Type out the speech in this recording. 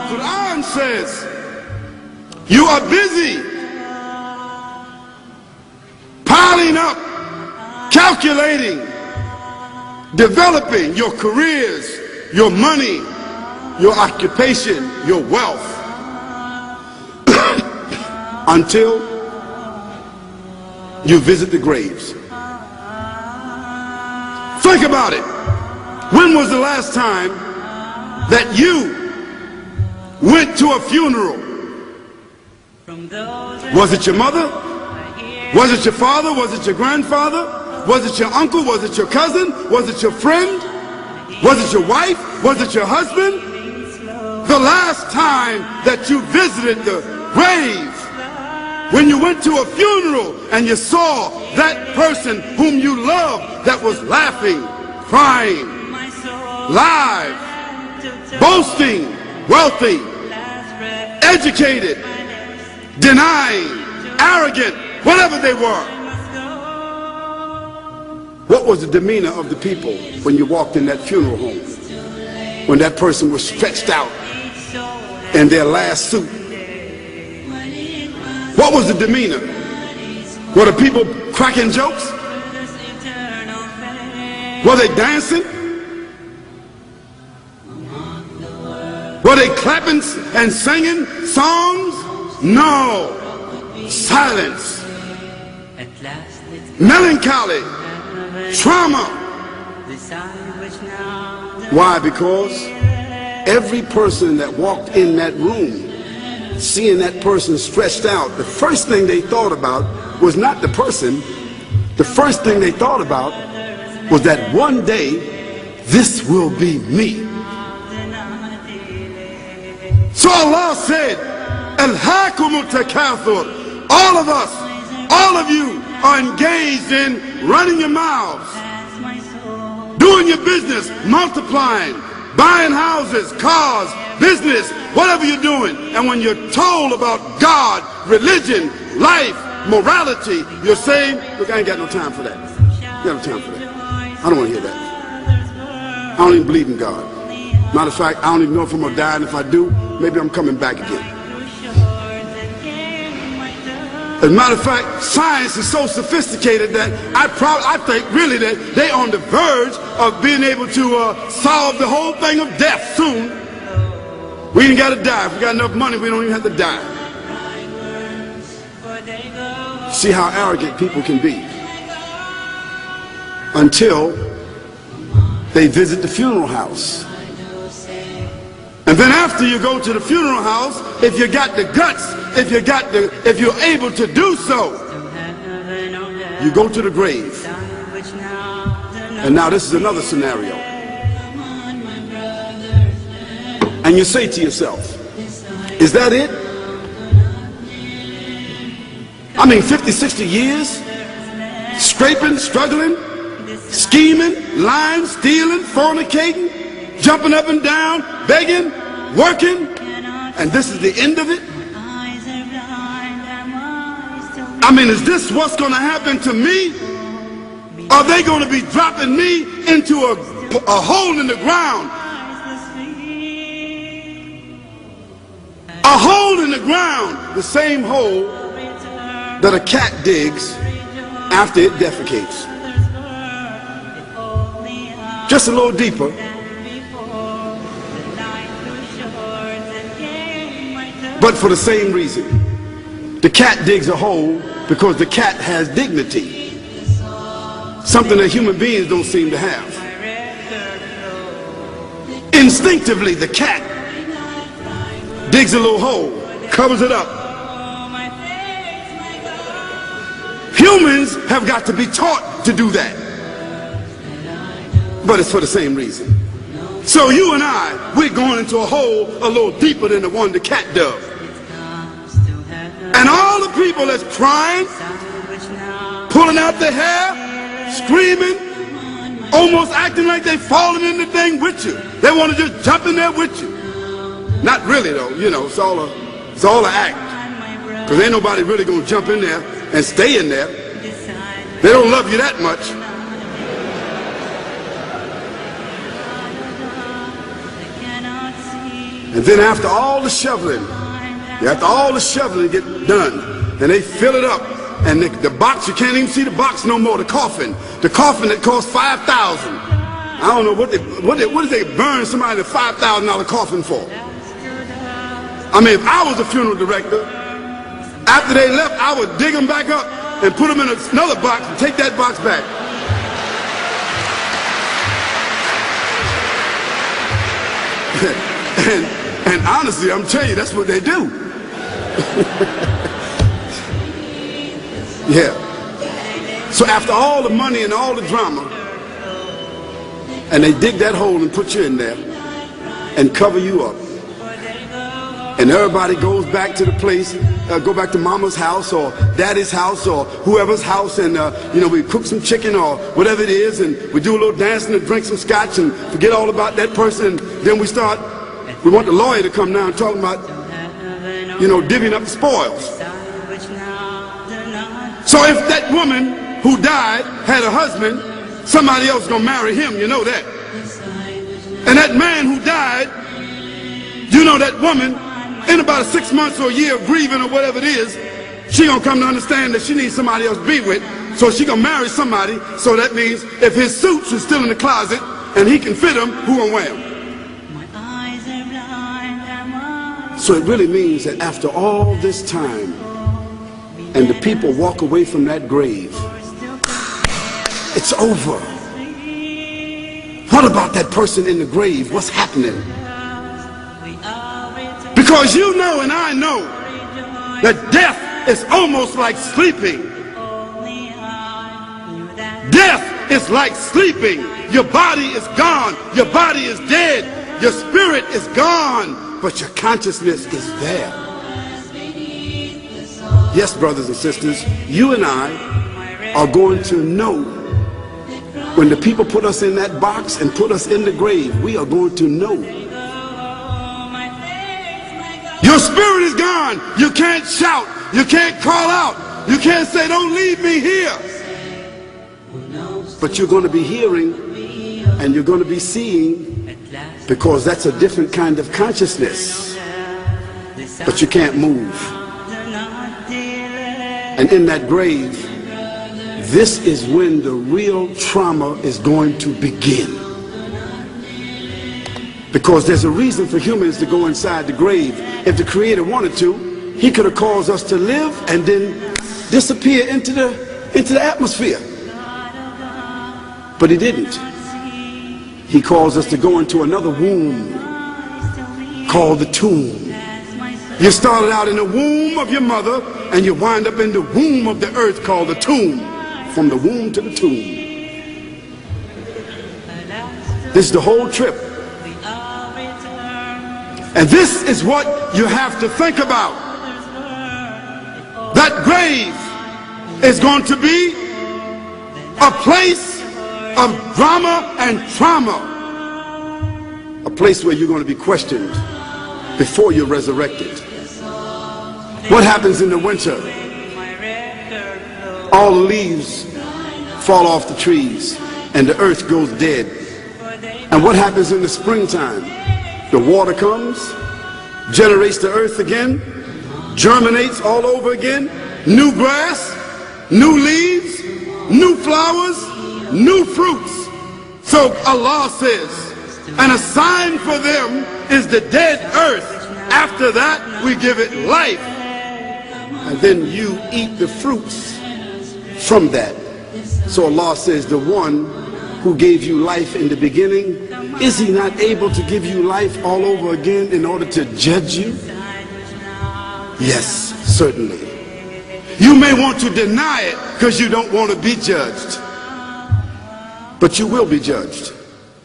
Quran says you are busy piling up, calculating, developing your careers, your money, your occupation, your wealth, until you visit the graves. Think about it. When was the last time that you went to a funeral? Was it your mother? Was it your father? Was it your grandfather? Was it your uncle? Was it your cousin? Was it your friend? Was it your wife? Was it your husband? The last time that you visited the grave, when you went to a funeral and you saw that person whom you loved that was laughing, crying, live, boasting, wealthy, educated, denying, arrogant, whatever they were. What was the demeanor of the people when you walked in that funeral home? When that person was stretched out in their last suit? What was the demeanor? Were the people cracking jokes? Were they dancing? Were they clapping and singing songs? No. Silence. Melancholy. Trauma. Why? Because every person that walked in that room, seeing that person stretched out, the first thing they thought about was not the person. The first thing they thought about was that one day this will be me. So Allah said, Alhaakumut takathur. All of us, all of you are engaged in running your mouths, doing your business, multiplying, buying houses, cars, business, whatever you're doing. And when you're told about God, religion, life, morality, you're saying, look, I ain't got no time for that. I ain't got no time for that. I don't want to hear that. I don't even believe in God. Matter of fact, I don't even know if I'm going to die, and if I do, maybe I'm coming back again. As a matter of fact, science is so sophisticated that I think really that they're on the verge of being able to solve the whole thing of death soon. We ain't got to die. If we got enough money, we don't even have to die. See how arrogant people can be until they visit the funeral house. And then after you go to the funeral house, if you got the guts, if you're able to do so, you go to the grave. And now this is another scenario. And you say to yourself, is that it? I mean, 50, 60 years, scraping, struggling, scheming, lying, stealing, fornicating, jumping up and down, begging, working, and this is the end of it? I mean, is this what's going to happen to me? Are they going to be dropping me into a hole in the ground? A hole in the ground, the same hole that a cat digs after it defecates. Just a little deeper. But for the same reason. The cat digs a hole because the cat has dignity. Something that human beings don't seem to have. Instinctively, the cat digs a little hole, covers it up. Humans have got to be taught to do that. But it's for the same reason. So you and I, we're going into a hole a little deeper than the one the cat dug. And all the people that's crying, pulling out their hair, screaming, almost acting like they're falling in the thing with you. They want to just jump in there with you. Not really though, you know, it's all an act. Because ain't nobody really going to jump in there and stay in there. They don't love you that much. And then after all the shoveling get done, and they fill it up, and the box, you can't even see the box no more, the coffin that cost $5,000. I don't know what did they burn somebody a $5,000 coffin for? I mean, if I was a funeral director, after they left, I would dig them back up and put them in another box and take that box back. and honestly, I'm telling you, that's what they do. Yeah. So after all the money and all the drama, and they dig that hole and put you in there and cover you up, and everybody goes back to the place, go back to mama's house or daddy's house or whoever's house, and you know, we cook some chicken or whatever it is, and we do a little dancing and drink some scotch and forget all about that person, and then we want the lawyer to come now and talk about, you know, divvying up the spoils. So if that woman who died had a husband, somebody else is gonna marry him, you know that. And that man who died, you know, that woman, in about 6 months or a year of grieving or whatever it is, she gonna come to understand that she needs somebody else to be with, so she gonna marry somebody. So that means if his suits are still in the closet and he can fit them, who gonna wear them? So it really means that after all this time, and the people walk away from that grave, it's over. What about that person in the grave? What's happening? Because you know and I know that death is almost like sleeping. Death is like sleeping. Your body is gone. Your body is dead. Your spirit is gone. But your consciousness is there. Yes, brothers and sisters, you and I are going to know when the people put us in that box and put us in the grave. We are going to know. Your spirit is gone. You can't shout. You can't call out. You can't say, don't leave me here. But you're going to be hearing and you're going to be seeing, because that's a different kind of consciousness. But you can't move. And in that grave, this is when the real trauma is going to begin. Because there's a reason for humans to go inside the grave. If the Creator wanted to, He could have caused us to live and then disappear into the atmosphere. But He didn't. He caused us to go into another womb called the tomb. You started out in the womb of your mother, and you wind up in the womb of the earth called the tomb. From the womb to the tomb. This is the whole trip. And this is what you have to think about. That grave is going to be a place of drama and trauma. A place where you're going to be questioned before you're resurrected. What happens in the winter? All the leaves fall off the trees and the earth goes dead. And what happens in the springtime? The water comes, generates the earth again, germinates all over again, new grass, new leaves, new flowers, new fruits. So Allah says, and a sign for them is the dead earth. After that, we give it life. And then you eat the fruits from that. So Allah says, the one who gave you life in the beginning, is He not able to give you life all over again in order to judge you? Yes, certainly. You may want to deny it because you don't want to be judged. But you will be judged.